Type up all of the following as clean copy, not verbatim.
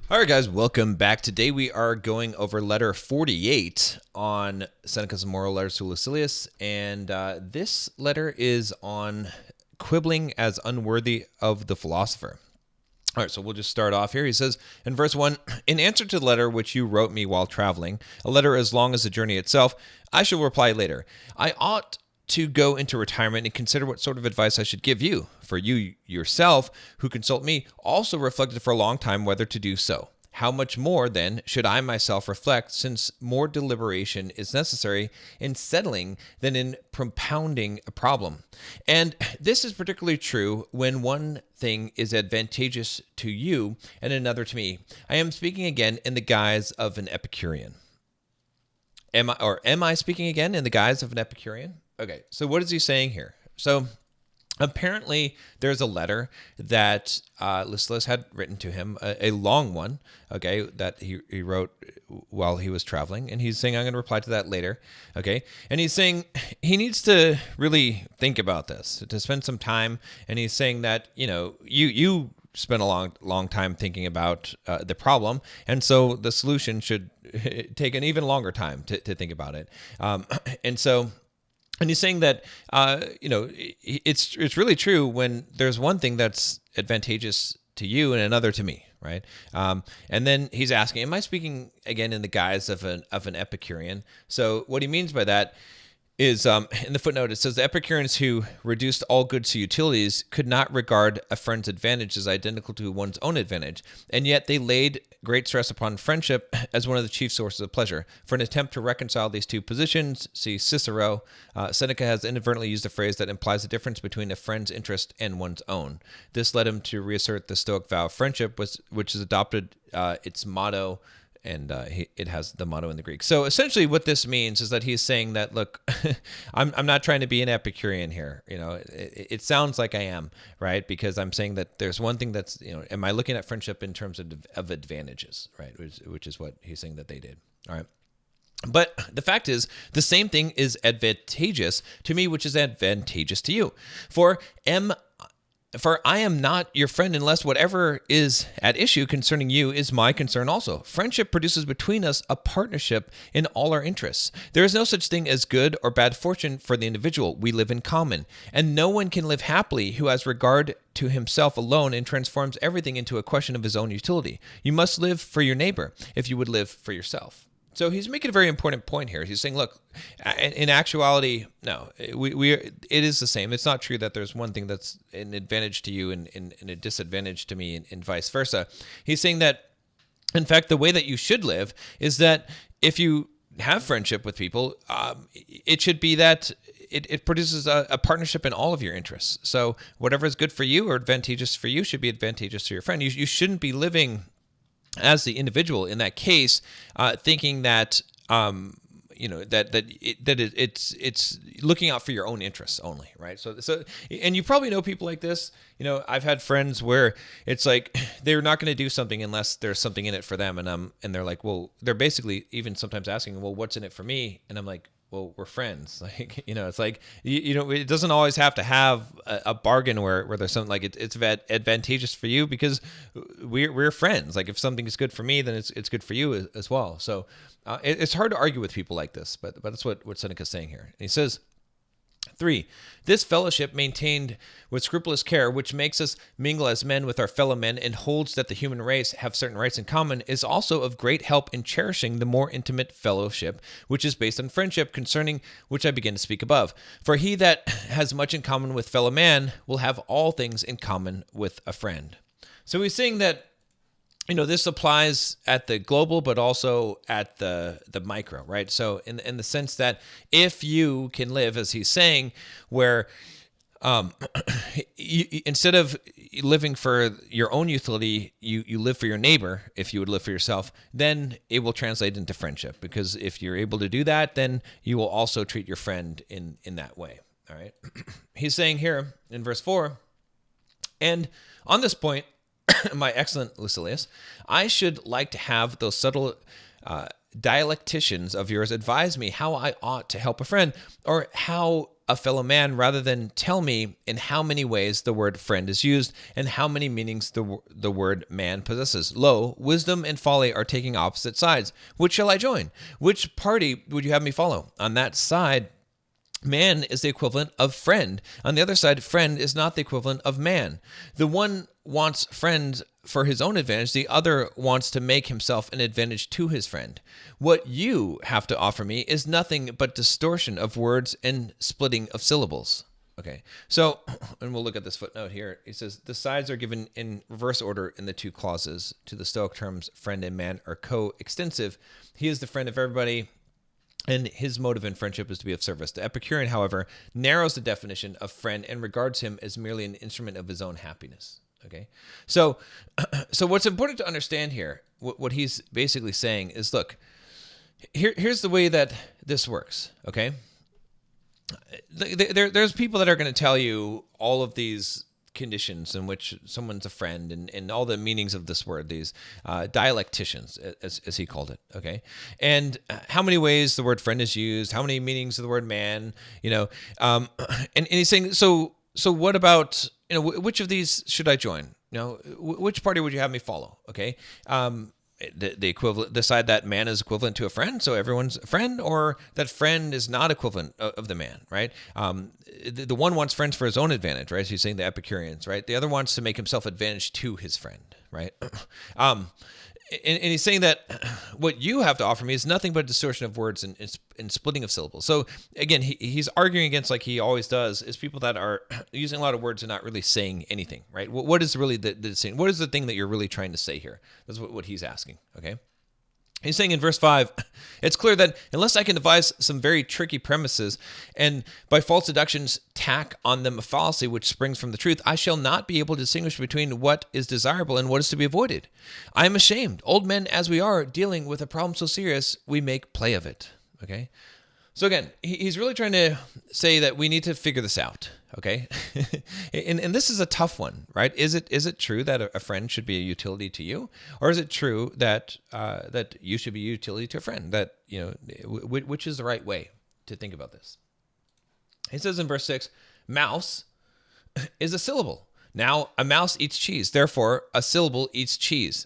All right, guys, welcome back. Today we are going over letter 48 on Seneca's Moral Letters to Lucilius, and this letter is on quibbling as unworthy of the philosopher. All right, so we'll just start off here. He says in verse 1, "In answer to the letter which you wrote me while traveling, a letter as long as the journey itself, I shall reply later. I ought to go into retirement and consider what sort of advice I should give you. For you yourself, who consult me, also reflected for a long time whether to do so. How much more, then, should I myself reflect, since more deliberation is necessary in settling than in propounding a problem? And this is particularly true when one thing is advantageous to you and another to me. I am speaking again in the guise of an Epicurean." Am I speaking again in the guise of an Epicurean? Okay, so what is he saying here? So apparently there's a letter that Lucilius had written to him, a long one, okay, that he wrote while he was traveling. And he's saying, I'm going to reply to that later, okay? And he's saying he needs to really think about this, to spend some time. And he's saying that, you spent a long time thinking about the problem, and so the solution should take an even longer time to think about it. And he's saying that it's really true when there's one thing that's advantageous to you and another to me, right? And then he's asking, am I speaking again in the guise of an Epicurean? So what he means by that is in the footnote, it says the Epicureans who reduced all goods to utilities could not regard a friend's advantage as identical to one's own advantage, and yet they laid great stress upon friendship as one of the chief sources of pleasure. For an attempt to reconcile these two positions, see Cicero, Seneca has inadvertently used a phrase that implies a difference between a friend's interest and one's own. This led him to reassert the Stoic vow of friendship, which has adopted its motto, and it has the motto in the Greek. So essentially what this means is that he's saying that, look, I'm not trying to be an Epicurean here. It sounds like I am, right? Because I'm saying that there's one thing that's, am I looking at friendship in terms of advantages, right? Which is what he's saying that they did. All right. But the fact is, the same thing is advantageous to me, which is advantageous to you. For I am not your friend unless whatever is at issue concerning you is my concern also. Friendship produces between us a partnership in all our interests. There is no such thing as good or bad fortune for the individual. We live in common, and no one can live happily who has regard to himself alone and transforms everything into a question of his own utility. You must live for your neighbor if you would live for yourself. So he's making a very important point here. He's saying, look, in actuality, no, it is the same. It's not true that there's one thing that's an advantage to you and a disadvantage to me and vice versa. He's saying that, in fact, the way that you should live is that if you have friendship with people, it should be that it produces a partnership in all of your interests. So whatever is good for you or advantageous for you should be advantageous to your friend. You shouldn't be living as the individual in that case, thinking that it's looking out for your own interests only, right? So, and you probably know people like this. I've had friends where it's like they're not going to do something unless there's something in it for them, and they're like, well, they're basically even sometimes asking, well, what's in it for me? And I'm like, well, we're friends. Like, it's like, it doesn't always have to have a bargain where there's something like it's advantageous for you because we're friends. Like if something is good for me, then it's good for you as well. So it's hard to argue with people like this, but that's what Seneca's saying here. And he says, 3, this fellowship maintained with scrupulous care, which makes us mingle as men with our fellow men and holds that the human race have certain rights in common, is also of great help in cherishing the more intimate fellowship, which is based on friendship, concerning which I begin to speak above. For he that has much in common with fellow man will have all things in common with a friend. So he's saying that this applies at the global, but also at the micro, right? So in the sense that if you can live, as he's saying, where instead of living for your own utility, you live for your neighbor, if you would live for yourself, then it will translate into friendship. Because if you're able to do that, then you will also treat your friend in that way, all right? He's saying here in verse 4, and on this point, my excellent Lucilius, I should like to have those subtle dialecticians of yours advise me how I ought to help a friend, or how a fellow man rather than tell me in how many ways the word friend is used and how many meanings the word man possesses. Lo, wisdom and folly are taking opposite sides. Which shall I join? Which party would you have me follow? On that side, man is the equivalent of friend. On the other side, friend is not the equivalent of man. The one wants friend for his own advantage. The other wants to make himself an advantage to his friend. What you have to offer me is nothing but distortion of words and splitting of syllables. Okay, so, and we'll look at this footnote here. He says, the sides are given in reverse order in the two clauses. To the Stoic terms, friend and man are co-extensive. He is the friend of everybody, and his motive in friendship is to be of service. The Epicurean, however, narrows the definition of friend and regards him as merely an instrument of his own happiness. Okay, so what's important to understand here, what he's basically saying is, look, here's the way that this works. Okay, there's people that are going to tell you all of these conditions in which someone's a friend and all the meanings of this word, these dialecticians, as he called it, okay? And how many ways the word friend is used, how many meanings of the word man, and he's saying, so what about, which of these should I join? Which party would you have me follow, okay? The equivalent, decide that man is equivalent to a friend, so everyone's a friend, or that friend is not equivalent of the man, right? The one wants friends for his own advantage, right? So he's saying the Epicureans, right? The other wants to make himself advantage to his friend, right? And he's saying that what you have to offer me is nothing but a distortion of words and splitting of syllables. So again, he's arguing against, like he always does, is people that are using a lot of words and not really saying anything, right? What is really the saying? What is the thing that you're really trying to say here? That's what he's asking, okay? He's saying in verse 5, it's clear that unless I can devise some very tricky premises and by false deductions tack on them a fallacy which springs from the truth, I shall not be able to distinguish between what is desirable and what is to be avoided. I am ashamed, old men as we are, dealing with a problem so serious, we make play of it. Okay? So again, he's really trying to say that we need to figure this out, okay? and this is a tough one, right? Is it true that a friend should be a utility to you, or is it true that that you should be a utility to a friend? That which is the right way to think about this? He says in verse 6, mouse is a syllable. Now a mouse eats cheese, therefore a syllable eats cheese.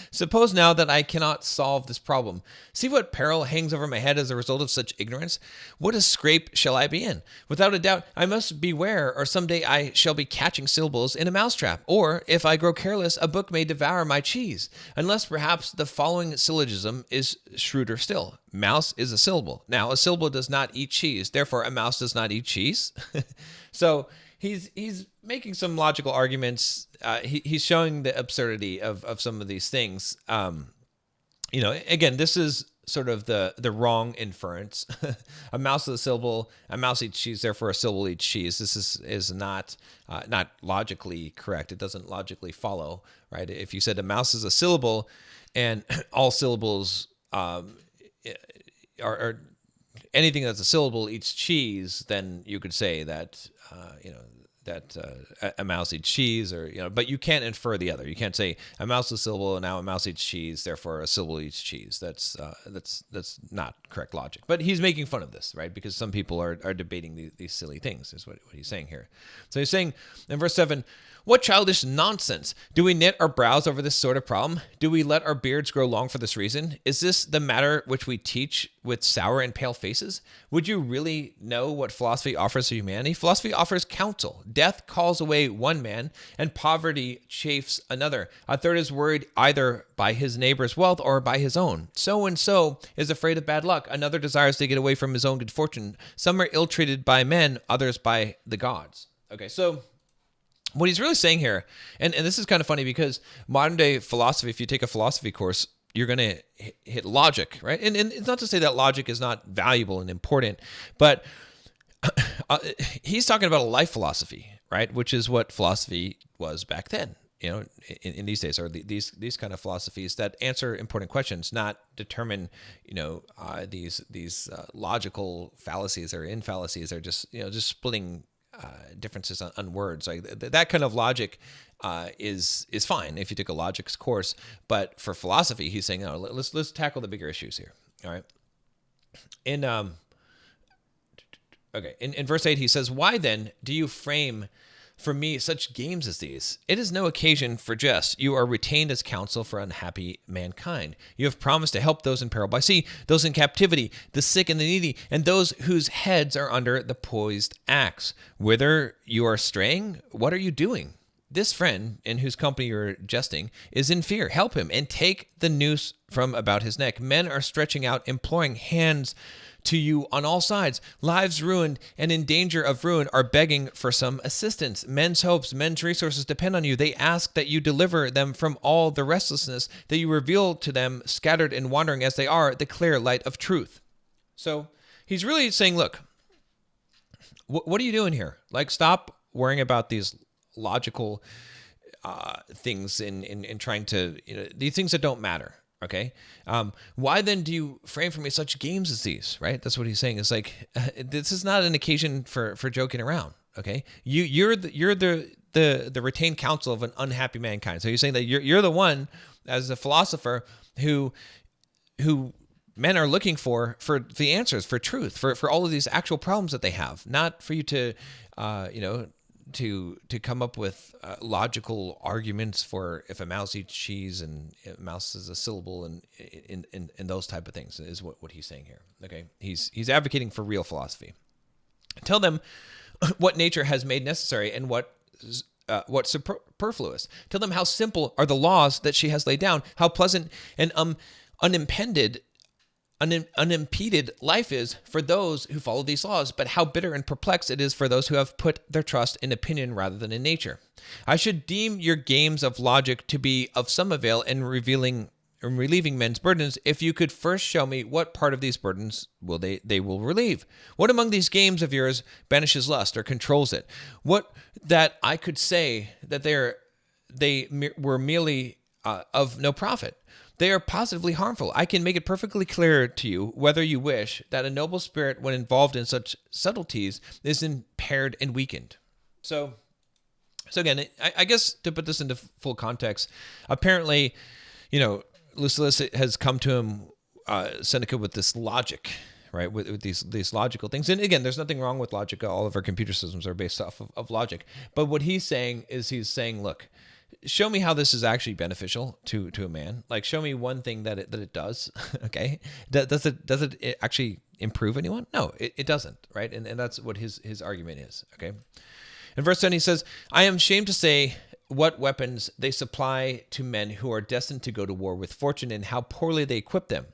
Suppose now that I cannot solve this problem. See what peril hangs over my head as a result of such ignorance? What a scrape shall I be in? Without a doubt, I must beware, or someday I shall be catching syllables in a mousetrap. Or, if I grow careless, a book may devour my cheese. Unless perhaps the following syllogism is shrewder still. Mouse is a syllable. Now, a syllable does not eat cheese. Therefore, a mouse does not eat cheese. So, he's making some logical arguments. He's showing the absurdity of some of these things. Again, this is sort of the wrong inference. A mouse is a syllable. A mouse eats cheese. Therefore, a syllable eats cheese. This is not logically correct. It doesn't logically follow, right? If you said a mouse is a syllable, and all syllables are anything that's a syllable eats cheese, then you could say that a mouse eats cheese, or but you can't infer the other. You can't say a mouse is a syllable and now a mouse eats cheese, therefore a syllable eats cheese. That's not correct logic. But he's making fun of this, right? Because some people are debating these silly things, is what he's saying here. So he's saying in verse 7, what childish nonsense! Do we knit our brows over this sort of problem? Do we let our beards grow long for this reason? Is this the matter which we teach with sour and pale faces? Would you really know what philosophy offers to humanity? Philosophy offers counsel. Death calls away one man, and poverty chafes another. A third is worried either by his neighbor's wealth or by his own. So and so is afraid of bad luck. Another desires to get away from his own good fortune. Some are ill-treated by men, others by the gods. Okay, so what he's really saying here, and this is kind of funny because modern day philosophy, if you take a philosophy course, you're going to hit logic, right? And it's not to say that logic is not valuable and important, but he's talking about a life philosophy, right? Which is what philosophy was back then, in these days, or these kind of philosophies that answer important questions, not determine, these logical fallacies or infallacies, or just splitting differences on words. Like that kind of logic is fine if you took a logics course, but for philosophy, he's saying, no, let's tackle the bigger issues here. All right. Okay. In verse 8, he says, "Why then do you frame for me such games as these? It is no occasion for jest. You are retained as counsel for unhappy mankind. You have promised to help those in peril by sea, those in captivity, the sick and the needy, and those whose heads are under the poised axe. Whither you are straying, what are you doing? This friend in whose company you're jesting is in fear. Help him and take the noose from about his neck. Men are stretching out imploring hands to you on all sides. Lives ruined and in danger of ruin are begging for some assistance. Men's hopes, men's resources depend on you. They ask that you deliver them from all the restlessness, that you reveal to them, scattered and wandering as they are, the clear light of truth." So he's really saying, look, what are you doing here? Like, stop worrying about these logical things in trying to, these things that don't matter. Okay. Why then do you frame for me such games as these? Right. That's what he's saying. It's like, this is not an occasion for joking around. Okay. You're the retained counsel of an unhappy mankind. So he's saying that you're the one as a philosopher who men are looking for the answers, for truth, for all of these actual problems that they have, not for you to, to come up with logical arguments for if a mouse eats cheese and a mouse is a syllable and in those type of things is what he's saying here. Okay, he's advocating for real philosophy. Tell them what nature has made necessary and what's superfluous. Tell them how simple are the laws that she has laid down, how pleasant and unimpeded life is for those who follow these laws, but how bitter and perplexed it is for those who have put their trust in opinion rather than in nature. I should deem your games of logic to be of some avail in relieving men's burdens if you could first show me what part of these burdens they will relieve. What among these games of yours banishes lust or controls it? What that I could say that they were merely of no profit? They are positively harmful. I can make it perfectly clear to you, whether you wish, that a noble spirit, when involved in such subtleties, is impaired and weakened. So again, I guess to put this into full context, apparently, Lucilius has come to him, Seneca, with this logic, right? With these logical things. And again, there's nothing wrong with logic. All of our computer systems are based off of logic. But what he's saying, look, show me how this is actually beneficial to a man. Like, show me one thing that it does. Okay. Does it actually improve anyone? No, it doesn't. Right. And that's what his argument is. Okay. In verse 10, he says, "I am ashamed to say what weapons they supply to men who are destined to go to war with fortune and how poorly they equip them.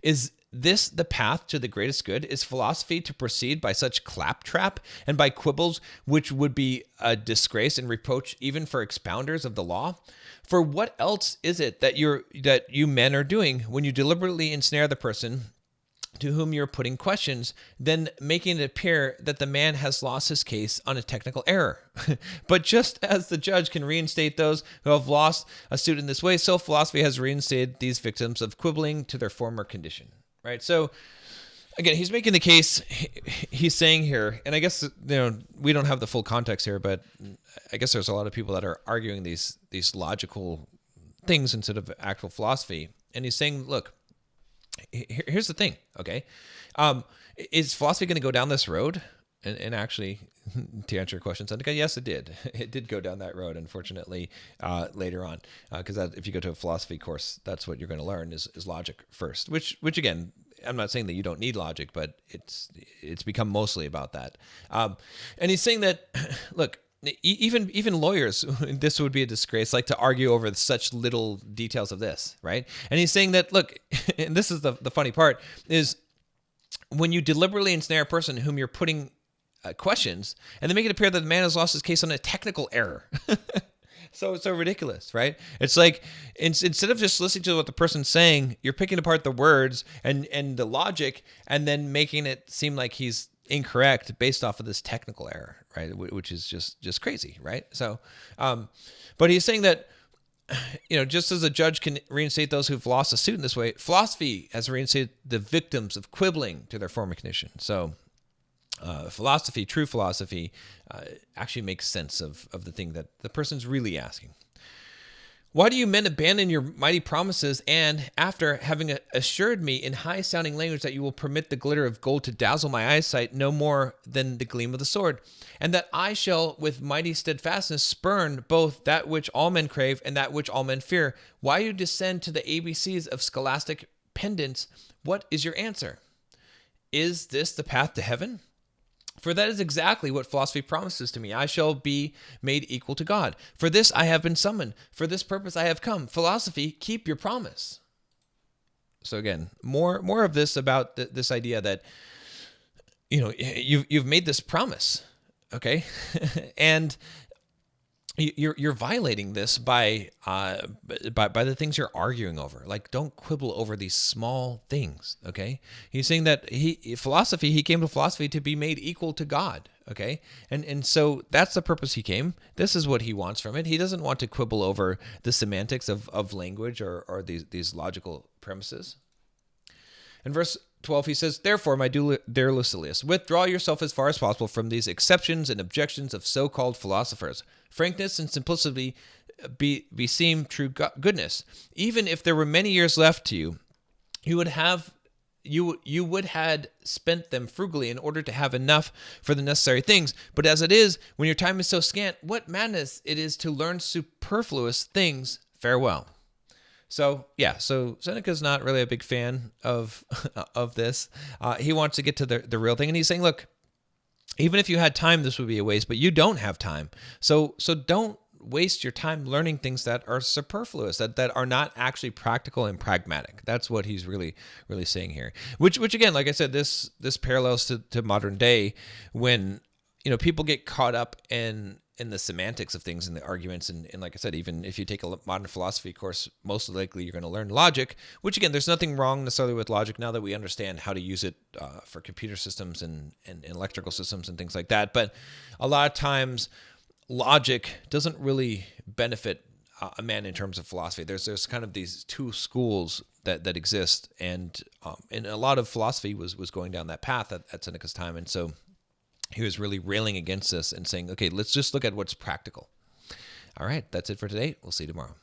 Is this the path to the greatest good? Is philosophy to proceed by such claptrap and by quibbles, which would be a disgrace and reproach even for expounders of the law? For what else is it that you men are doing when you deliberately ensnare the person to whom you're putting questions, then making it appear that the man has lost his case on a technical error? But just as the judge can reinstate those who have lost a suit in this way, so philosophy has reinstated these victims of quibbling to their former condition." Right. So again, he's making the case. He's saying here, and I guess we don't have the full context here, but I guess there's a lot of people that are arguing these logical things instead of actual philosophy. And he's saying, look, here's the thing. Okay, is philosophy going to go down this road? And actually, to answer your question, Seneca, yes, it did. It did go down that road, unfortunately, later on. Because if you go to a philosophy course, that's what you're going to learn is logic first. Which again, I'm not saying that you don't need logic, but it's become mostly about that. And he's saying that, look, even lawyers, this would be a disgrace, like to argue over such little details of this, right? And he's saying that, look, and this is the funny part, is when you deliberately ensnare a person whom you're putting questions, and they make it appear that the man has lost his case on a technical error. So ridiculous, right? It's like instead of just listening to what the person's saying, you're picking apart the words and the logic, and then making it seem like he's incorrect based off of this technical error, right? Which is just crazy, right? So, but he's saying that, just as a judge can reinstate those who've lost a suit in this way, philosophy has reinstated the victims of quibbling to their former condition. So, philosophy, true philosophy, actually makes sense of the thing that the person's really asking. Why do you men abandon your mighty promises and, after having assured me in high-sounding language that you will permit the glitter of gold to dazzle my eyesight no more than the gleam of the sword, and that I shall with mighty steadfastness spurn both that which all men crave and that which all men fear, why you descend to the ABCs of scholastic pedants, what is your answer? Is this the path to heaven? For that is exactly what philosophy promises to me. I shall be made equal to God. For this I have been summoned. For this purpose I have come. Philosophy, keep your promise. So again, more of this about this idea that, you've made this promise, okay, and you're violating this by the things you're arguing over. Like, don't quibble over these small things, okay? He's saying that he came to philosophy to be made equal to God, okay? And so that's the purpose he came. This is what he wants from it. He doesn't want to quibble over the semantics of language or these logical premises. In verse 12, he says, therefore, my dear Lucilius, withdraw yourself as far as possible from these exceptions and objections of so-called philosophers. Frankness and simplicity beseem true goodness. Even if there were many years left to you, you would had spent them frugally in order to have enough for the necessary things. But as it is, when your time is so scant, what madness it is to learn superfluous things. Farewell. So Seneca's not really a big fan of this. He wants to get to the real thing, and he's saying, look, even if you had time, this would be a waste, but you don't have time. So don't waste your time learning things that are superfluous, that are not actually practical and pragmatic. That's what he's really, really saying here. Which again, like I said, this parallels to modern day when people get caught up in the semantics of things and the arguments. And like I said, even if you take a modern philosophy course, most likely you're going to learn logic, which again, there's nothing wrong necessarily with logic now that we understand how to use it for computer systems and electrical systems and things like that. But a lot of times logic doesn't really benefit a man in terms of philosophy. There's kind of these two schools that exist. And a lot of philosophy was going down that path at Seneca's time. And so he was really railing against this and saying, okay, let's just look at what's practical. All right, that's it for today. We'll see you tomorrow.